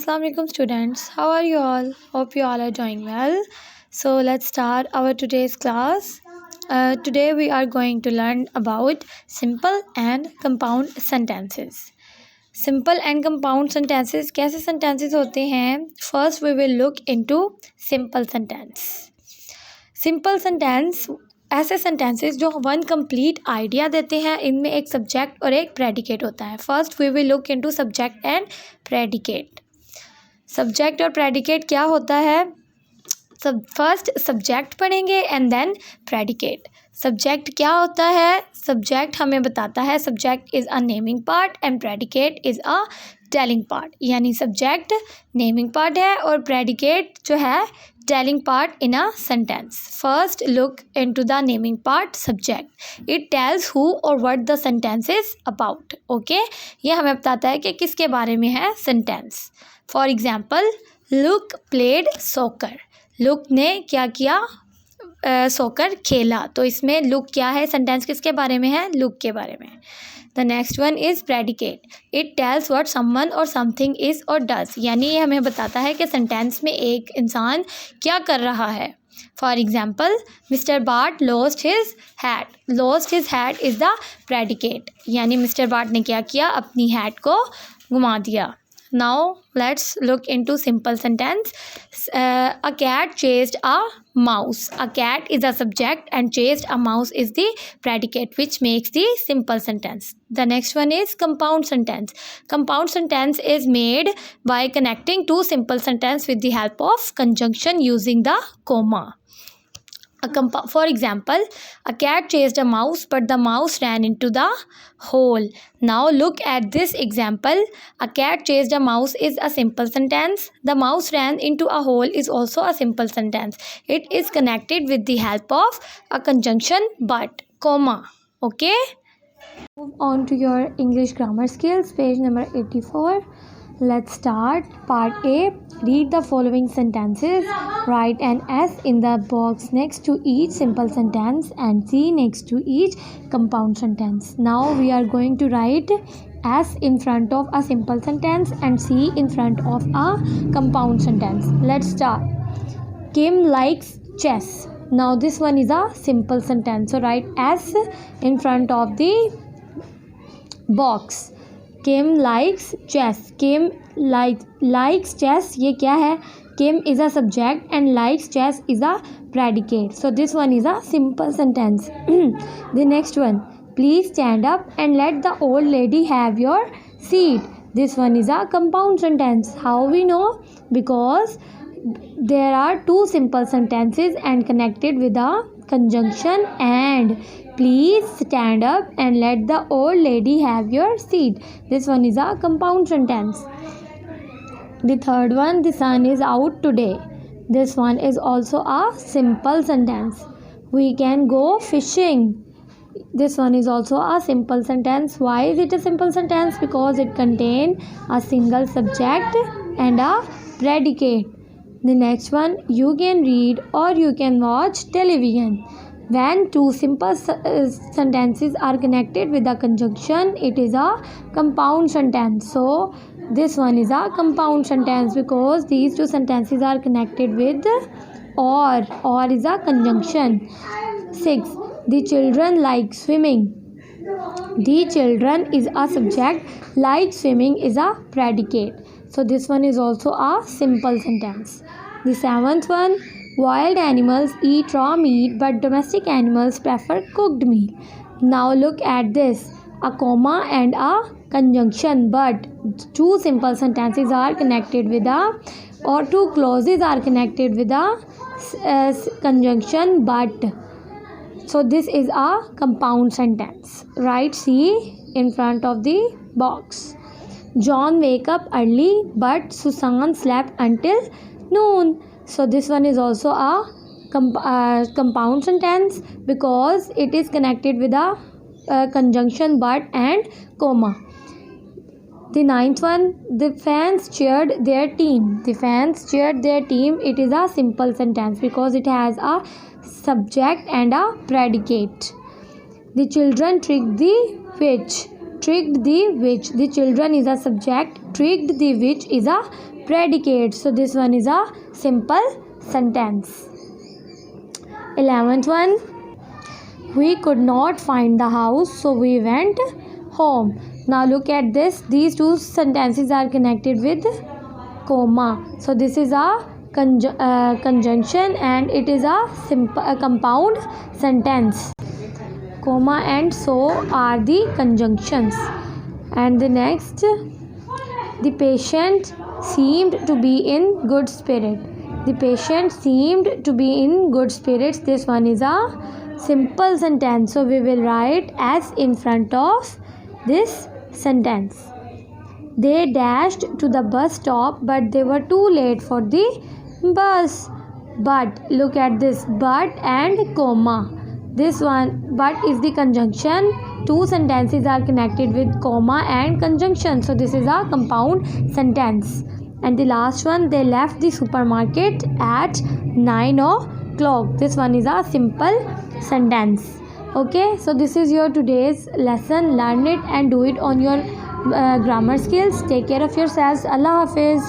Assalamu alaikum students. How are you all? Hope you all are doing well. So let's start our today's class. Today we are going to learn about simple and compound sentences. Simple and compound sentences कैसे sentences होते हैं? First we will look into simple sentence. Simple sentence ऐसे sentences जो one complete idea देते हैं. इनमें एक subject और एक प्रेडिकेट होता है. First we will look into subject and predicate. Subject और प्रेडिकेट क्या होता है? फर्स्ट सब्जेक्ट पढ़ेंगे एंड देन प्रेडिकेट. सब्जेक्ट क्या होता है? सब्जेक्ट हमें बताता है subject is a naming part and predicate is a telling part. यानी सब्जेक्ट नेमिंग पार्ट है और प्रेडिकेट जो है telling part in a sentence. First look into the naming part subject. It tells who और what the sentence is about. Okay, ये हमें बताता है कि किसके बारे में है sentence. For example, look played soccer. Look ने क्या किया? सॉकर खेला. तो इसमें लुक क्या है? सेंटेंस किसके बारे में है? लुक के बारे में. The next one is predicate. It tells what someone और समथिंग इज़ और डज. यानी ये हमें बताता है कि सेंटेंस में एक इंसान क्या कर रहा है. फॉर एग्जाम्पल, मिस्टर बाट lost his hat. Lost his hat is the predicate. यानी मिस्टर बाट ने क्या किया? अपनी हैट को घुमा दिया. Now let's look into simple sentence. A cat chased a mouse. A cat is a subject and chased a mouse is the predicate, which makes the simple sentence. The next one is compound sentence. Compound sentence is made by connecting two simple sentence with the help of conjunction using the comma. For example, a cat chased a mouse but the mouse ran into the hole. Now look at this example. A cat chased a mouse is a simple sentence. The mouse ran into a hole is also a simple sentence. It is connected with the help of a conjunction but, comma. Okay? Move on to your English grammar skills, page number 84. Let's start. Part A. Read the following sentences. Write an S in the box next to each simple sentence and C next to each compound sentence. Now we are going to write S in front of a simple sentence and C in front of a compound sentence. Let's start. Kim likes chess. Now this one is a simple sentence. So write S in front of the box. Kim likes chess. Kim likes chess. ये क्या है? Kim is a subject and likes chess is a predicate. So this one is a simple sentence. The next one. Please stand up and let the old lady have your seat. This one is a compound sentence. How we know? Because there are two simple sentences and connected with a conjunction and. Please stand up and let the old lady have your seat. This one is a compound sentence. The third one, the sun is out today. This one is also a simple sentence. We can go fishing. This one is also a simple sentence. Why is it a simple sentence? Because it contains a single subject and a predicate. The next one, you can read or you can watch television. When two simple sentences are connected with a conjunction, it is a compound sentence. So this one is a compound sentence because these two sentences are connected with or. Or is a conjunction. 6. The children like swimming. The children is a subject. Like swimming is a predicate. So this one is also a simple sentence. The seventh one. Wild animals eat raw meat but domestic animals prefer cooked meat. Now look at this. A comma and a conjunction but. Two simple sentences are connected with a or two clauses are connected with a conjunction but. So this is a compound sentence. Write C in front of the box. John wake up early but Susan slept until noon. So this one is also a compound sentence because it is connected with a conjunction but and comma. The ninth one, the fans cheered their team. The fans cheered their team. It is a simple sentence because it has a subject and a predicate. The children tricked the witch. Tricked the witch. The children is a subject. Tricked the witch is a predicate. So this one is a simple sentence. 11th one, we could not find the house, so we went home. Now look at this. These two sentences are connected with comma. So this is a conjunction and it is a compound sentence. Comma and so are the conjunctions. And the next, the patient seemed to be in good spirit. The patient seemed to be in good spirits. This one is a simple sentence. So we will write as in front of this sentence. They dashed to the bus stop, but they were too late for the bus. But look at this, but and comma. This one, but is the conjunction. Two sentences are connected with comma and conjunction. So this is a compound sentence. And the last one, they left the supermarket at 9 o'clock. This one is a simple sentence. Okay, so this is your today's lesson. Learn it and do it on your grammar skills. Take care of yourselves. Allah Hafiz.